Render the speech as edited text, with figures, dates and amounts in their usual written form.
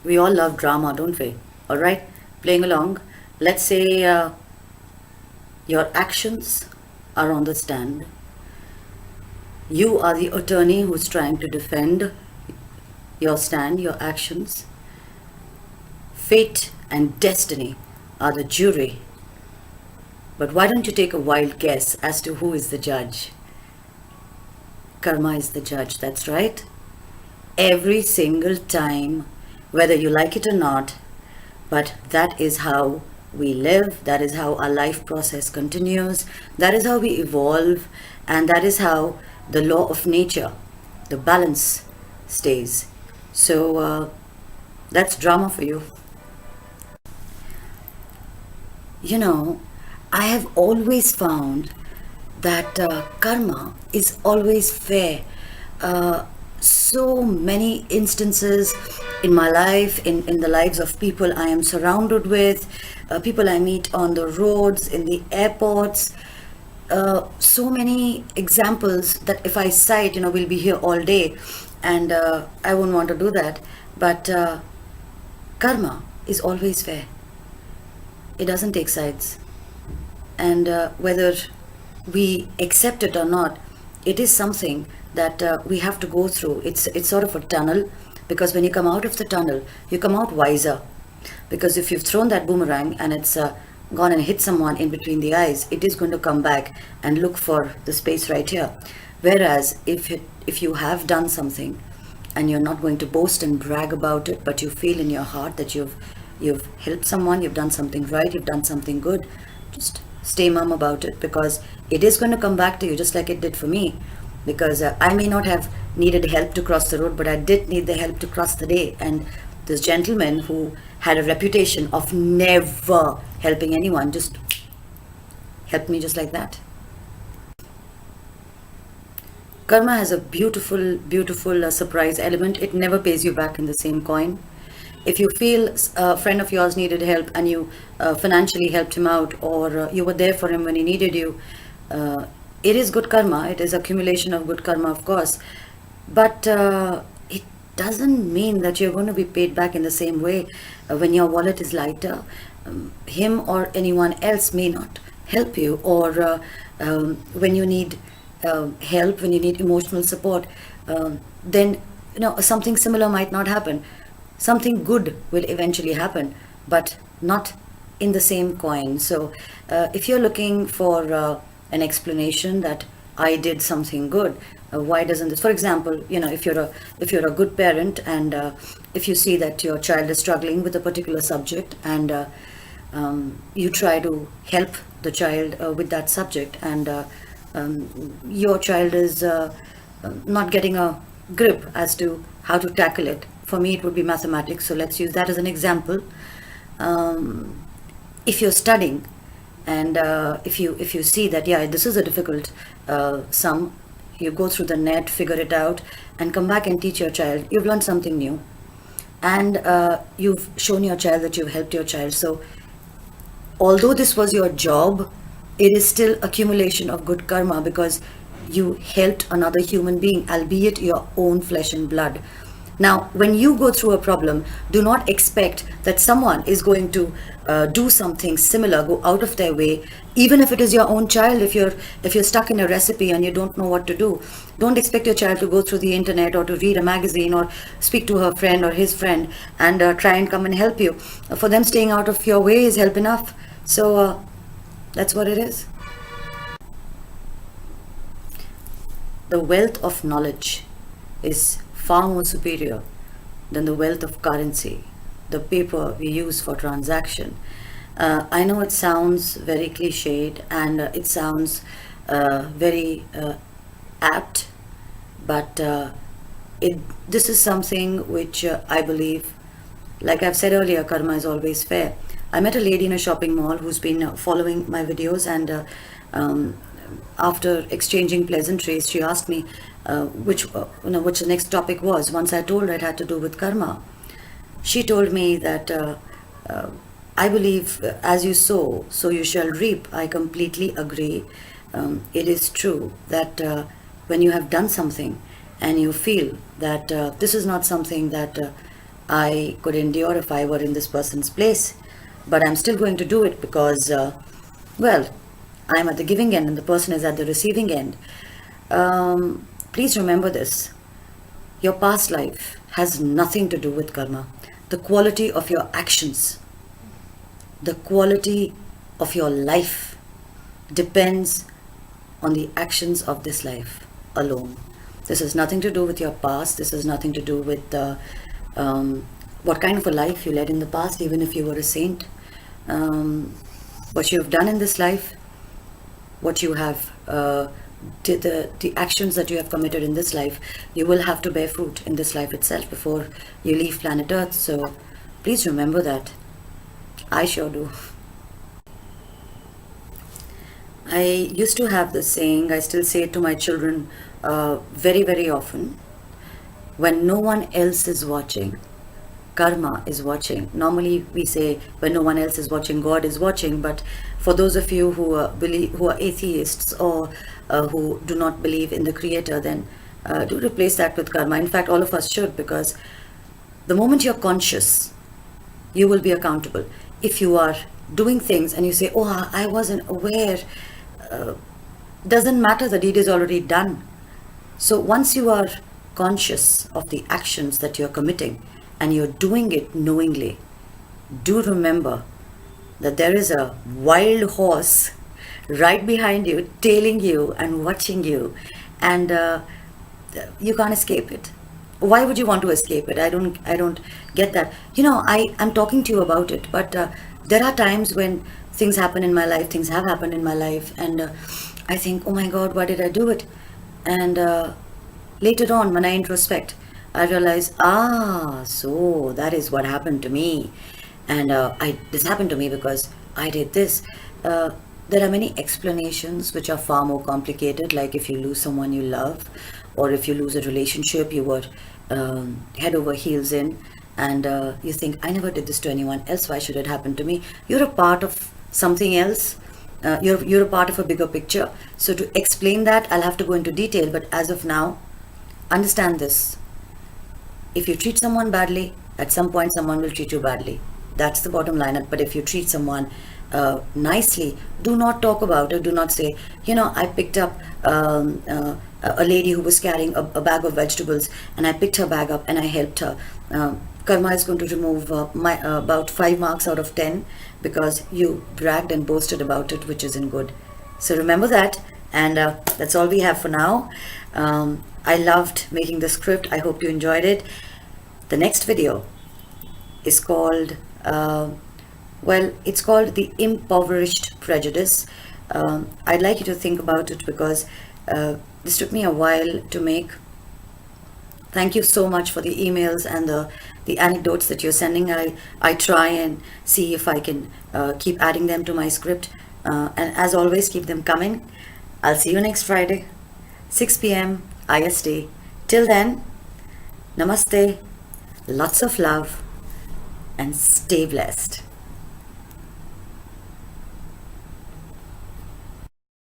We all love drama, don't we? All right, playing along. Let's say your actions are on the stand. You are the attorney who's trying to defend your stand, your actions. Fate and destiny are the jury. But why don't you take a wild guess as to who is the judge? Karma is the judge, that's right. Every single time, whether you like it or not, but that is how we live, that is how our life process continues, that is how we evolve, and that is how the law of nature, the balance, stays. So that's drama for you. You know, I have always found that karma is always fair. So many instances in my life, in the lives of people I am surrounded with, people I meet on the roads, in the airports, so many examples that if I cite, we'll be here all day, and I won't want to do that. But karma is always fair. It doesn't take sides. And whether we accept it or not, it is something that we have to go through. It's sort of a tunnel, because when you come out of the tunnel, you come out wiser. Because if you've thrown that boomerang and it's gone and hit someone in between the eyes, it is going to come back and look for the space right here. Whereas if you have done something and you're not going to boast and brag about it, but you feel in your heart that you've helped someone, you've done something right, you've done something good, just stay mum about it, because it is going to come back to you just like it did for me. Because I may not have needed help to cross the road, but I did need the help to cross the day. And this gentleman who had a reputation of never helping anyone just helped me just like that. Karma has a beautiful surprise element. It never pays you back in the same coin. If you feel a friend of yours needed help and you financially helped him out, or you were there for him when he needed you, it is good karma. It is accumulation of good karma, of course. But it doesn't mean that you're going to be paid back in the same way. When your wallet is lighter, him or anyone else may not help you, or when you need help, when you need emotional support, then something similar might not happen. Something good will eventually happen, but not in the same coin. So if you're looking for an explanation that I did something good, why doesn't this, for example, if you're a good parent, and if you see that your child is struggling with a particular subject, and you try to help the child with that subject, and your child is not getting a grip as to how to tackle it. For me, it would be mathematics, so let's use that as an example. If you're studying, and if you see that, yeah, this is a difficult sum, you go through the net, figure it out, and come back and teach your child. You've learned something new, and you've shown your child that you've helped your child. So although this was your job, it is still accumulation of good karma, because you helped another human being, albeit your own flesh and blood. Now, when you go through a problem, do not expect that someone is going to do something similar, go out of their way, even if it is your own child. If you're stuck in a recipe and you don't know what to do, don't expect your child to go through the internet, or to read a magazine, or speak to her friend or his friend, and try and come and help you. For them, staying out of your way is help enough. So that's what it is. The wealth of knowledge is far more superior than the wealth of currency, the paper we use for transaction. I know it sounds very cliched, and it sounds very apt, but this is something which I believe, like I've said earlier, karma is always fair. I met a lady in a shopping mall who's been following my videos, and after exchanging pleasantries, she asked me which the next topic was. Once I told her it had to do with karma, she told me that I believe as you sow, so you shall reap. I completely agree. It is true that when you have done something and you feel that this is not something that I could endure if I were in this person's place. But I'm still going to do it because, well, I'm at the giving end and the person is at the receiving end. Please remember this. Your past life has nothing to do with karma. The quality of your actions, the quality of your life depends on the actions of this life alone. This has nothing to do with your past. This has nothing to do with what kind of a life you led in the past, even if you were a saint. What you have done in this life, what you have, the actions that you have committed in this life, you will have to bear fruit in this life itself before you leave planet Earth. So please remember that. I sure do. I used to have this saying, I still say it to my children very, very often. When no one else is watching, karma is watching. Normally we say when no one else is watching, God is watching. But for those of you who are atheists or who do not believe in the Creator, then do replace that with karma. In fact, all of us should, because the moment you're conscious, you will be accountable. If you are doing things and you say, oh, I wasn't aware, doesn't matter, the deed is already done. So once you are conscious of the actions that you're committing and you're doing it knowingly, do remember that there is a wild horse right behind you, tailing you and watching you, and you can't escape it. Why would you want to escape it? I don't get that. I'm talking to you about it, but there are times when things happen in my life, things have happened in my life, and I think, oh my God, why did I do it? And later on, when I introspect, I realize, so that is what happened to me. And this happened to me because I did this. There are many explanations which are far more complicated, like if you lose someone you love, or if you lose a relationship you were head over heels in, and you think, I never did this to anyone else, why should it happen to me? You're a part of something else. You're a part of a bigger picture. So to explain that, I'll have to go into detail, but as of now, understand this. If you treat someone badly, at some point someone will treat you badly. That's the bottom line. But if you treat someone nicely, do not talk about it. Do not say, I picked up a lady who was carrying a bag of vegetables, and I picked her bag up and I helped her. Karma is going to remove about 5 marks out of 10 because you bragged and boasted about it, which isn't good. So remember that, and that's all we have for now. I loved making the script. I hope you enjoyed it. The next video is called, it's called The Impoverished Prejudice. I'd like you to think about it because this took me a while to make. Thank you so much for the emails and the anecdotes that you're sending. I try and see if I can keep adding them to my script. And as always, keep them coming. I'll see you next Friday, 6 p.m. IST. Till then, namaste, lots of love, and stay blessed.